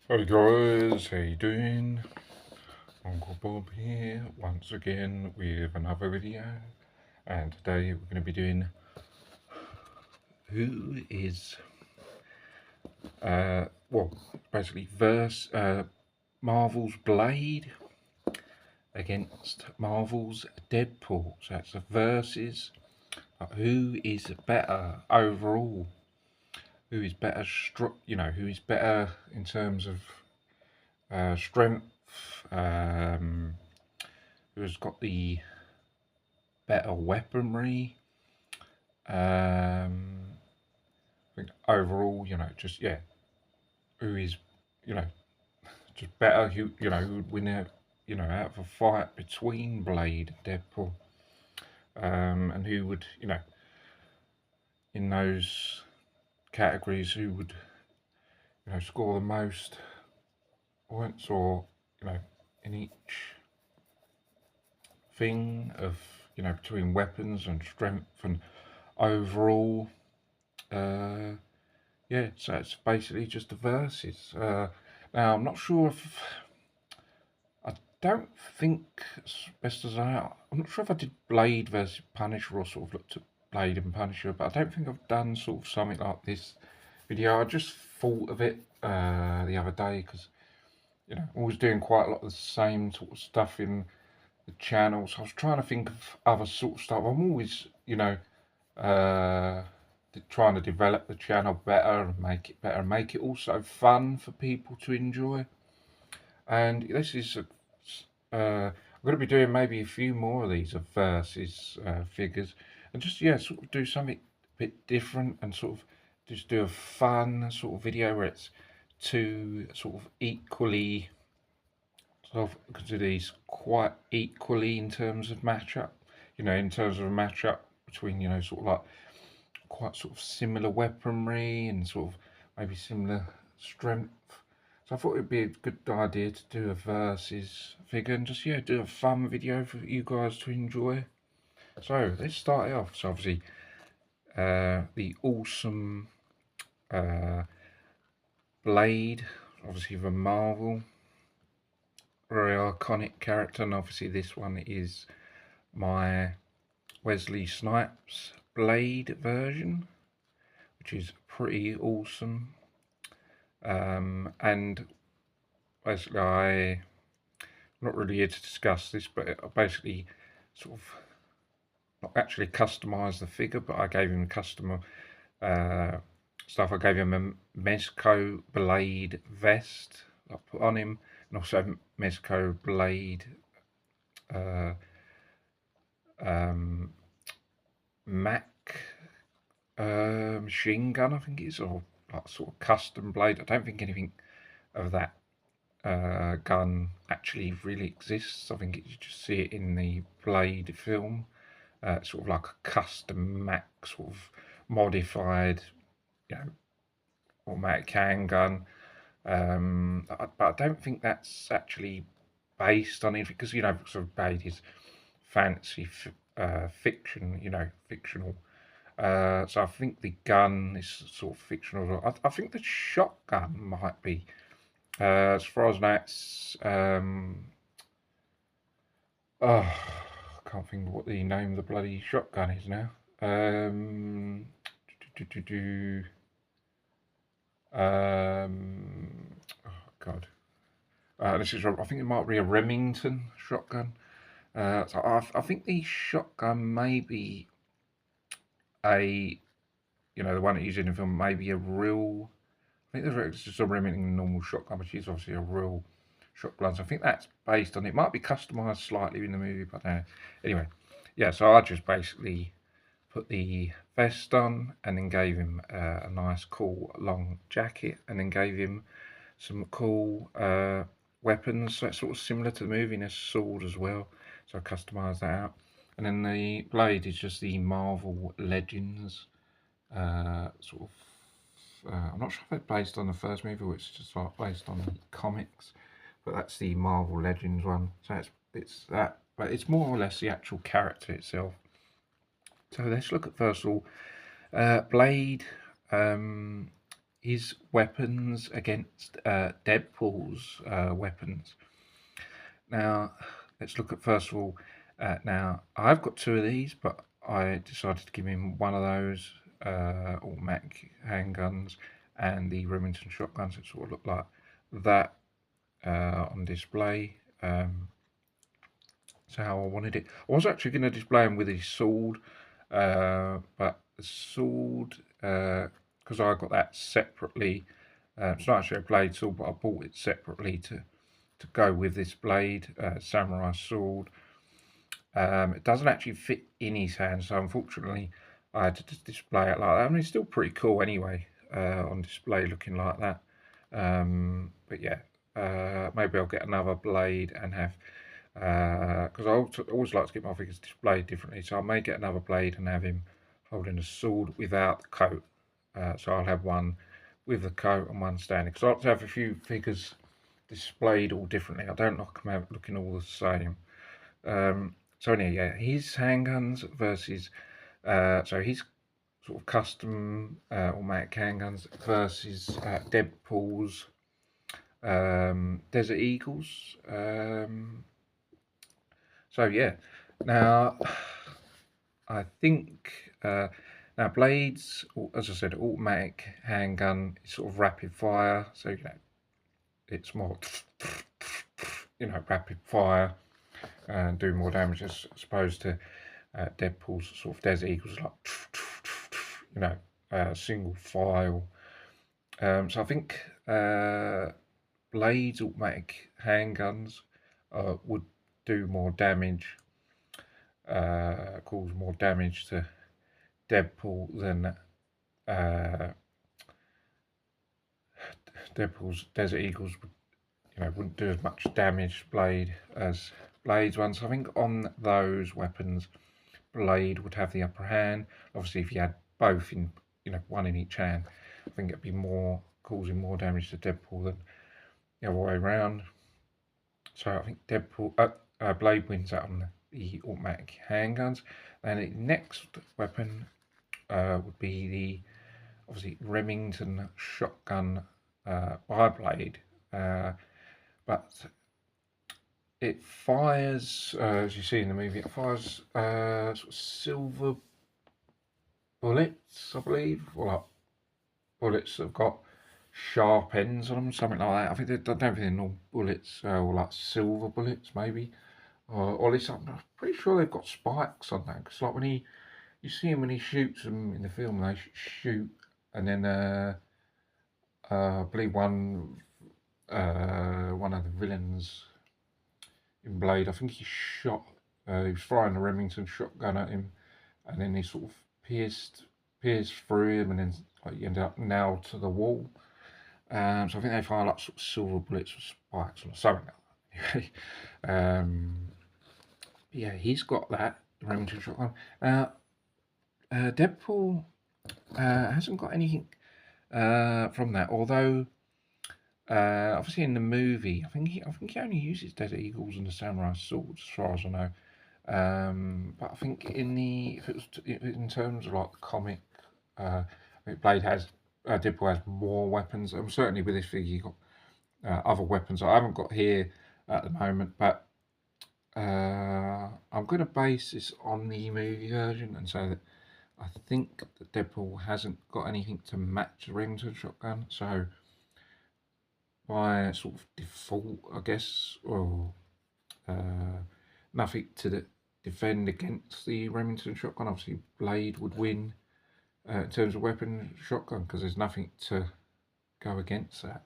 Hey guys, how you doing? Uncle Bob here once again with another video, and today we're going to be doing who is well, basically Marvel's Blade against Marvel's Deadpool. So it's a versus. Who is better overall? Who is better? Who is better in terms of strength? Um, who's got the better weaponry? I think overall, just who is, you know, just better? Who would win out? Out of a fight between Blade and Deadpool, and who would, in those categories, who would, score the most points, or in each thing of, between weapons and strength and overall. Yeah, so it's basically just a verses. Now, I'm not sure if I don't think, as best as I'm not sure if I did Blade versus Punisher or sort of looked at Blade and Punisher, but I don't think I've done sort of something like this video. I just thought of it the other day because I was doing quite a lot of the same sort of stuff in the channel, so I was trying to think of other sort of stuff. I'm always, uh, trying to develop the channel better and make it better, and make it also fun for people to enjoy. And this is I'm going to be doing maybe a few more of these of versus figures, and just sort of do something a bit different, and sort of just do a fun sort of video where it's two sort of equally, sort of consider these quite equally in terms of matchup. In terms of a matchup between sort of like quite sort of similar weaponry and sort of maybe similar strength. So I thought it'd be a good idea to do a versus figure and just do a fun video for you guys to enjoy. So let's start it off. So obviously the awesome Blade, obviously the Marvel, very iconic character, and obviously this one is my Wesley Snipes Blade version, which is pretty awesome. And basically, I'm not really here to discuss this, but I basically sort of not actually customised the figure, but I gave him custom stuff. I gave him a Mezco Blade vest I put on him, and also Mezco Blade uh, Mac machine gun, I think it is, or like sort of custom blade. I don't think anything of that gun actually really exists. I think you just see it in the Blade film, sort of like a custom Mac sort of modified, automatic handgun. But I don't think that's actually based on anything, because sort of Blade is fancy fiction, fictional. So I think the gun is sort of fictional. I think the shotgun might be. As far as that's, oh, I can't think of what the name of the bloody shotgun is now. Oh God. This is, I think it might be a Remington shotgun. So I think the shotgun may be a, the one that you use in the film, may be a real. I think there's just a Remington normal shotgun, which is obviously a real shotgun. So I think that's based on it. Might be customised slightly in the movie, but anyway, yeah. So I just basically put the vest on, and then gave him a nice, cool long jacket, and then gave him some cool weapons. So it's sort of similar to the movie, and a sword as well. So I customised that out. And then the blade is just the Marvel Legends sort of. I'm not sure if it's based on the first movie, or it's just like based on the comics, but that's the Marvel Legends one. So it's that, but it's more or less the actual character itself. So let's look at first of all, Blade his weapons against Deadpool's weapons. Now, let's look at first of all. Now, I've got two of these, but I decided to give him one of those automatic handguns and the Remington shotguns that sort of look like that on display. So how I wanted it. I was actually going to display him with his sword, but the sword, because I got that separately. It's not actually a blade sword, but I bought it separately to go with this blade, samurai sword. It doesn't actually fit in his hand, so unfortunately I had to just display it like that. I mean, it's still pretty cool anyway, on display looking like that. But yeah, maybe I'll get another blade and have, because I always like to get my figures displayed differently, so I may get another blade and have him holding a sword without the coat. So I'll have one with the coat and one standing, because I like to have a few figures displayed all differently. I don't like them out looking all the same. So anyway, yeah, his handguns versus, so his sort of custom automatic handguns versus Deadpool's Desert Eagles. So yeah, now I think now blades, as I said, automatic handgun is sort of rapid fire, so you know it's more rapid fire and do more damage as opposed to Deadpool's sort of Desert Eagles, like single file. So I think blades automatic handguns would do more damage, cause more damage to Deadpool than Deadpool's Desert Eagles wouldn't do as much damage blade as Blade's ones. I think on those weapons, Blade would have the upper hand. Obviously, if you had both in, one in each hand, I think it'd be causing more damage to Deadpool than the other way around. So I think Blade wins out on the automatic handguns. And the next weapon would be the obviously Remington shotgun by Blade. But it fires, as you see in the movie, it fires sort of silver bullets, I believe, or like bullets that have got sharp ends on them, something like that. I don't think they're normal bullets, or like silver bullets, maybe, or at least I'm pretty sure they've got spikes on them. Because like when you see him when he shoots them in the film, they shoot, and then I believe one of the villains in Blade, I think he shot, he was firing a Remington shotgun at him, and then he sort of pierced through him, and then he ended up nailed to the wall. So I think they fire like sort of silver bullets with spikes or something like that. Yeah, he's got that Remington shotgun. Deadpool hasn't got anything from that, although obviously in the movie, I think he only uses Desert Eagles and the Samurai swords, as far as I know. But I think if it was in terms of like the comic, I think Deadpool has more weapons. Certainly with this figure, you got other weapons I haven't got here at the moment, but I'm going to base this on the movie version and say that I think that Deadpool hasn't got anything to match the Remington shotgun, so by sort of default, I guess, or nothing to defend against the Remington shotgun. Obviously, Blade would win in terms of weapon shotgun because there's nothing to go against that.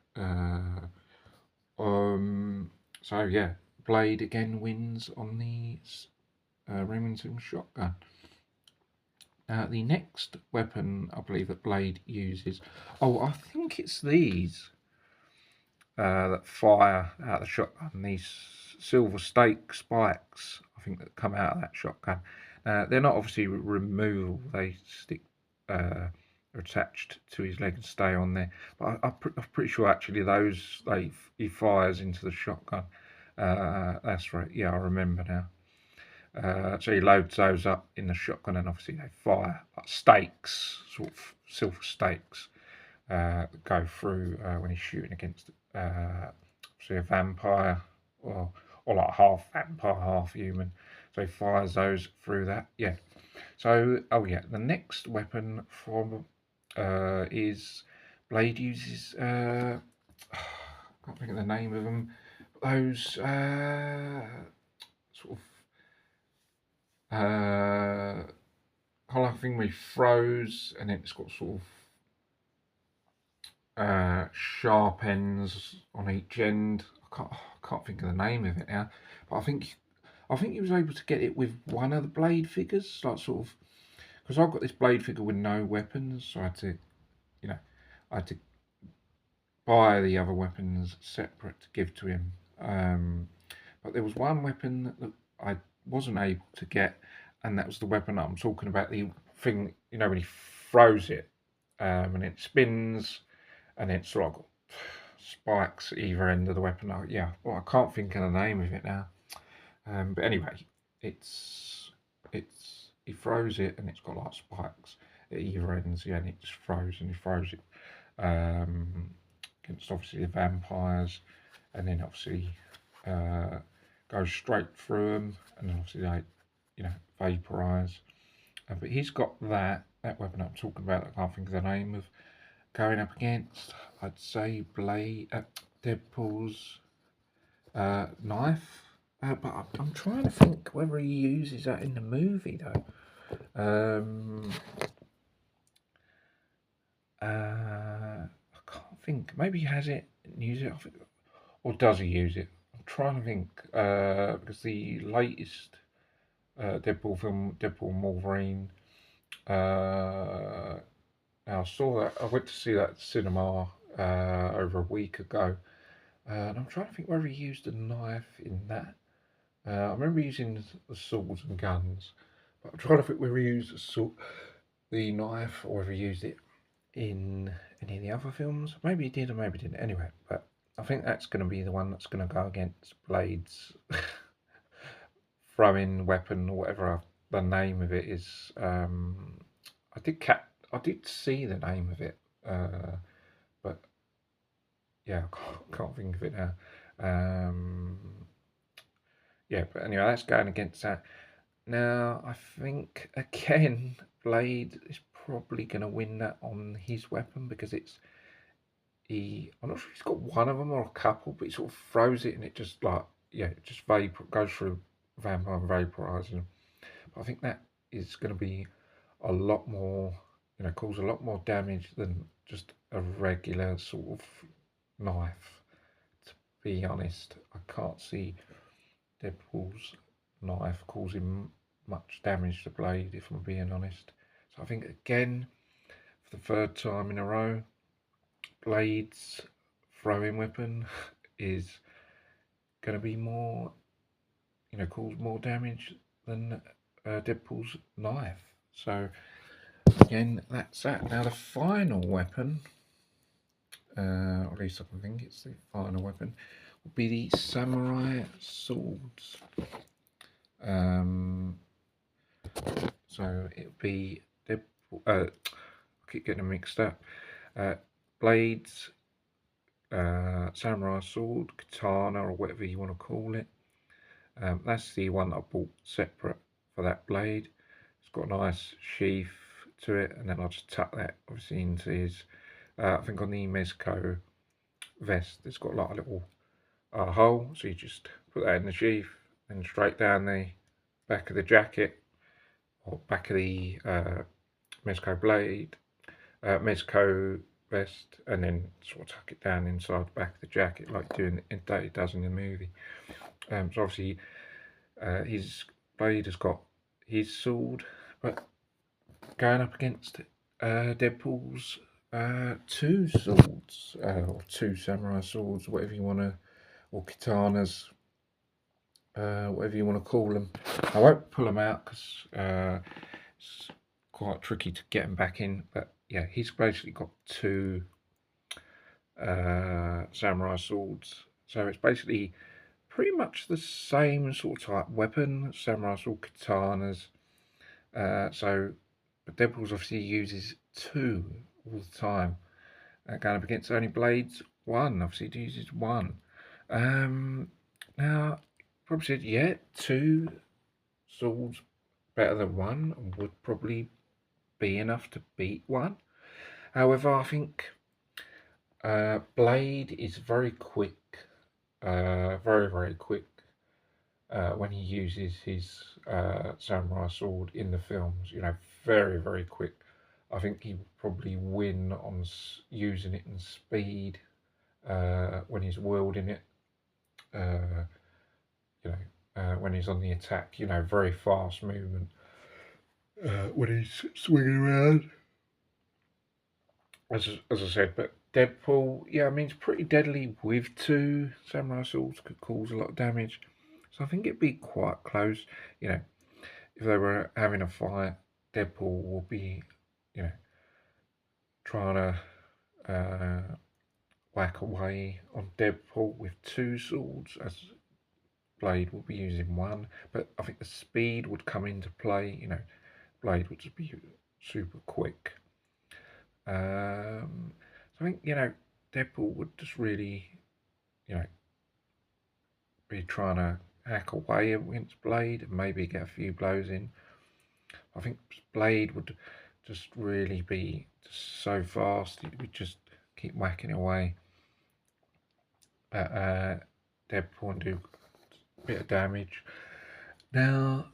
So yeah, Blade again wins on the Remington shotgun. The next weapon I believe that Blade uses, I think it's these that fire out of the shotgun, these silver stake spikes, I think, that come out of that shotgun. They're not obviously removable, they stick, are attached to his leg and stay on there. But I'm pretty sure actually those he fires into the shotgun. That's right, yeah, I remember now. So he loads those up in the shotgun, and obviously they fire like stakes, sort of silver stakes, go through when he's shooting against say a vampire or like half vampire, half human. So he fires those through that. Yeah. So the next weapon from is Blade uses I can't think of the name of them. Those sort of whole thing where he throws and then it's got sort of sharp ends on each end. I can't think of the name of it now, but I think he was able to get it with one of the Blade figures, like sort of because I've got this Blade figure with no weapons, so I had to, I had to buy the other weapons separate to give to him. But there was one weapon that I wasn't able to get, and that was the weapon that I'm talking about. The thing, when he throws it, and it spins, and it's sort of got spikes at either end of the weapon. I can't think of the name of it now. But anyway, it's he throws it, and it's got like spikes at either ends. Yeah, and it just throws, and he throws it against obviously the vampires, and then obviously goes straight through them, and then obviously they, vaporise. But he's got that weapon I'm talking about. I can't think of the name of. Going up against, I'd say Deadpool's knife. But I'm trying to think whether he uses that in the movie though. I can't think. Maybe he has it and use it, or does he use it? I'm trying to think because the latest Deadpool film, Deadpool and Wolverine. I saw that. I went to see that at the cinema over a week ago, and I'm trying to think whether he used a knife in that. I remember using the swords and guns, but I'm trying to think whether he used the knife, or whether he used it in any of the other films. Maybe he did, or maybe he didn't. Anyway, but I think that's going to be the one that's going to go against Blade's throwing weapon, or whatever the name of it is. I did see the name of it, but yeah, I can't think of it now. Yeah, but anyway, that's going against that. Now, I think again, Blade is probably going to win that on his weapon because I'm not sure if he's got one of them or a couple, but he sort of throws it and it just it just goes through vampire and vaporizes them. But I think that is going to be a lot more, cause a lot more damage than just a regular sort of knife. To be honest, I can't see Deadpool's knife causing much damage to Blade, if I'm being honest. So I think again, for the third time in a row, Blade's throwing weapon is going to be more, cause more damage than Deadpool's knife. So again, that's that. Now the final weapon, or at least I can think it's the final weapon, will be the samurai swords. So it'll be Deadpool. I keep getting them mixed up. Blades, samurai sword, katana, or whatever you want to call it. That's the one that I bought separate for that blade. It's got a nice sheath to it, and then I'll just tuck that obviously into his. I think on the Mezco vest, it's got like a little hole, so you just put that in the sheath, and straight down the back of the jacket, or back of the Mezco blade, Mezco vest, and then sort of tuck it down inside the back of the jacket like it does in the movie. So obviously his blade has got his sword, but going up against Deadpool's two swords, or two samurai swords, whatever you want to, or katanas, whatever you want to call them. I won't pull them out because it's quite tricky to get them back in, but yeah, he's basically got two samurai swords, so it's basically pretty much the same sort of type weapon, samurai sword, katanas. But Deadpool's obviously uses two all the time, going up against only Blade's one. Obviously, it uses one. Now, probably said, yeah, two swords better than one and would probably be enough to beat one. However, I think Blade is very quick, very, very quick when he uses his samurai sword in the films. You know, very, very quick. I think he would probably win on using it in speed when he's wielding it. Uh, you know, when he's on the attack. You know, very fast movement when he's swinging around. As I said, but Deadpool, yeah, I mean, it's pretty deadly with two samurai swords, could cause a lot of damage. So I think it'd be quite close. You know, if they were having a fight, Deadpool will be, you know, trying to whack away on Deadpool with two swords, as Blade will be using one. But I think the speed would come into play. You know, Blade would just be super quick. So I think, you know, Deadpool would just really, you know, be trying to hack away against Blade and maybe get a few blows in. I think Blade would just really be just so fast, he would just keep whacking away at Deadpool and do a bit of damage. Now,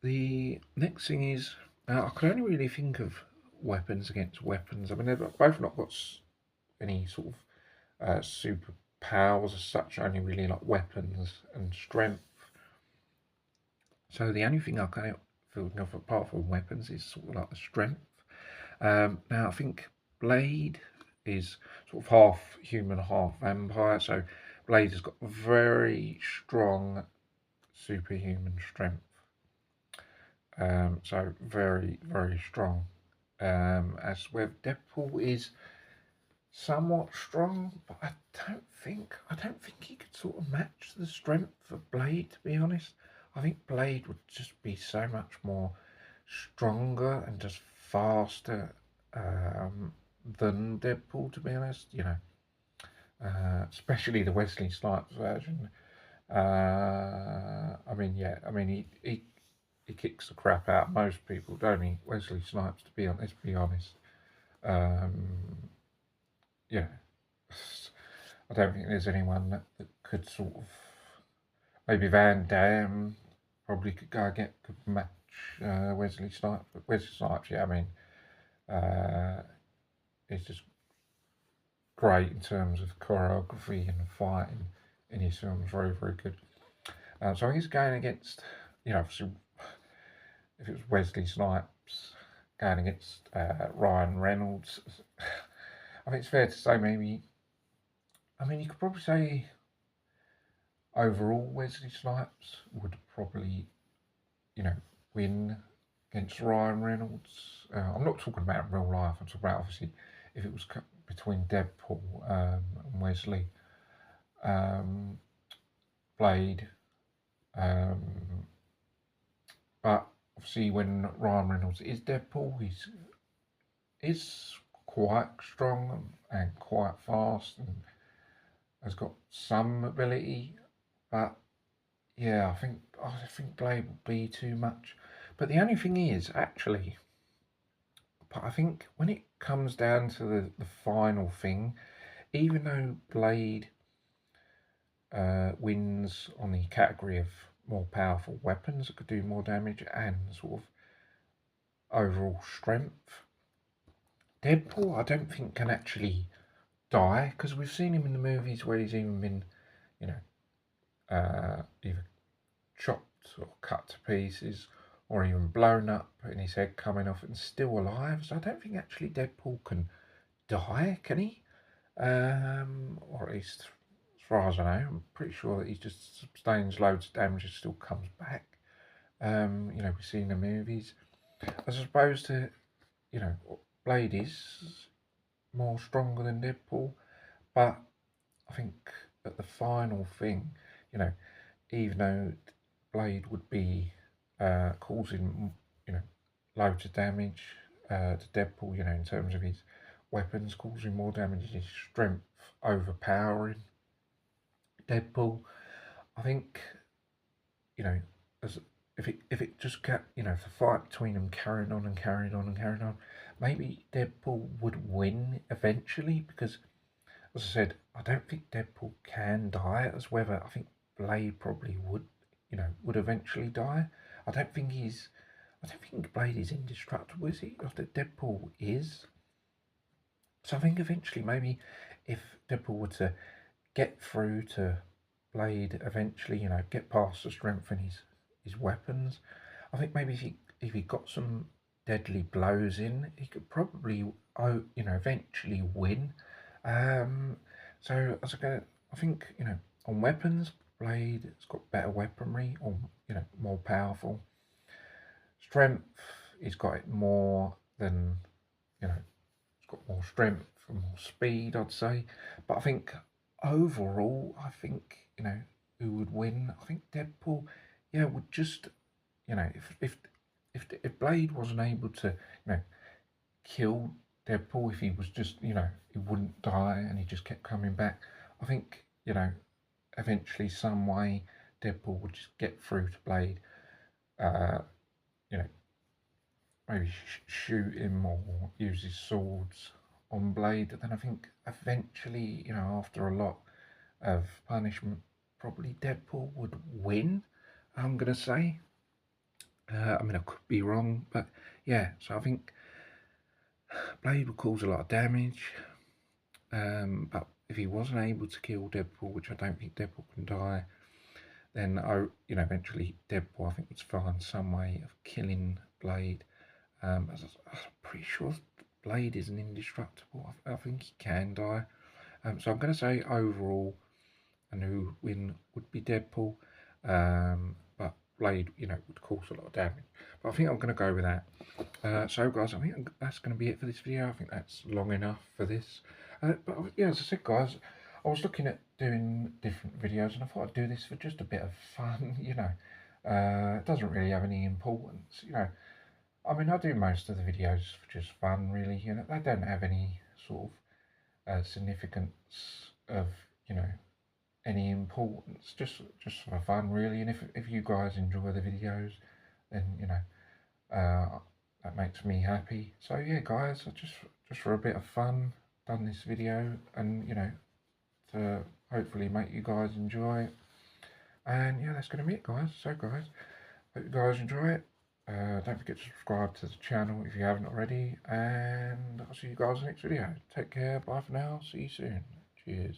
the next thing is, I can only really think of weapons against weapons. I mean, they've both not got any sort of superpowers as such, only really like weapons and strength. So the only thing I can think of apart from weapons is sort of like the strength. Now I think Blade is sort of half human, half vampire. So Blade has got very strong superhuman strength. So very, very strong. As with Deadpool is somewhat strong, but I don't think he could sort of match the strength of Blade, to be honest. I think Blade would just be so much more stronger and just faster than Deadpool, to be honest. You know, especially the Wesley Snipes version. I mean, yeah, I mean he kicks the crap out of most people, don't he? Wesley Snipes, to be honest. Let's be honest. Um, yeah, I don't think there's anyone that could sort of, maybe Van Damme probably could match Wesley Snipes. But Wesley Snipes, yeah, I mean, it's just great in terms of choreography and fighting in his films. Very, very good. So I think he's going against, you know, obviously, if it was Wesley Snipes going against Ryan Reynolds, I think it's fair to say maybe, I mean, you could probably say overall Wesley Snipes would probably, you know, win against Ryan Reynolds. I'm not talking about in real life. I'm talking about obviously if it was between Deadpool and Wesley. Blade. But obviously when Ryan Reynolds is Deadpool, is quite strong and quite fast and has got some ability, but yeah, I think Blade would be too much. But the only thing is, actually, but I think when it comes down to the final thing, even though Blade wins on the category of more powerful weapons that could do more damage and sort of overall strength, Deadpool I don't think can actually die, because we've seen him in the movies where he's even been, you know, either chopped or cut to pieces or even blown up and his head coming off and still alive. So I don't think actually Deadpool can die, can he? Or at least as far as I know, I'm pretty sure that he just sustains loads of damage and still comes back. You know, we see in the movies. As opposed to, you know, Blade is more stronger than Deadpool, but I think at the final thing, you know, even though Blade would be causing, you know, loads of damage to Deadpool, you know, in terms of his weapons causing more damage, his strength overpowering Deadpool. I think, you know, as if it just kept, the fight between them carried on and carried on and carried on, maybe Deadpool would win eventually because, as I said, I don't think Deadpool can die as whether I think Blade probably would, would eventually die. I don't think he's, I don't think Blade is indestructible, is he? I think Deadpool is. So I think eventually maybe if Deadpool were to get through to Blade eventually, get past the strength in his weapons, I think maybe if he got some deadly blows in, he could probably eventually win. So as I think on weapons, Blade has got better weaponry, or more powerful. Strength, he's got it more than he's got more strength and more speed, I'd say. But I think overall, I think who would win? I think Deadpool, yeah, would just if Blade wasn't able to kill Deadpool, if he was just he wouldn't die and he just kept coming back, I think eventually some way Deadpool would just get through to Blade, you know maybe shoot him or use his swords on Blade. Then I think eventually, after a lot of punishment, probably Deadpool would win. I'm gonna say. I mean, I could be wrong, but yeah. So I think Blade would cause a lot of damage. But if he wasn't able to kill Deadpool, which I don't think Deadpool can die, then eventually Deadpool I think would find some way of killing Blade. I'm pretty sure Blade isn't indestructible. I think he can die. So I'm going to say overall, and who win would be Deadpool. But Blade, would cause a lot of damage. But I think I'm going to go with that. So guys, I think that's going to be it for this video. I think that's long enough for this. But yeah, as I said, guys, I was looking at doing different videos, and I thought I'd do this for just a bit of fun. It doesn't really have any importance. I mean, I do most of the videos for just fun, really. They don't have any sort of significance of, any importance. Just for fun, really. And if you guys enjoy the videos, then that makes me happy. So yeah, guys, I just for a bit of fun done this video, and to hopefully make you guys enjoy it. And yeah, that's gonna be it, guys. So guys, hope you guys enjoy it. Don't forget to subscribe to the channel if you haven't already, and I'll see you guys in the next video. Take care, bye for now, see you soon. Cheers.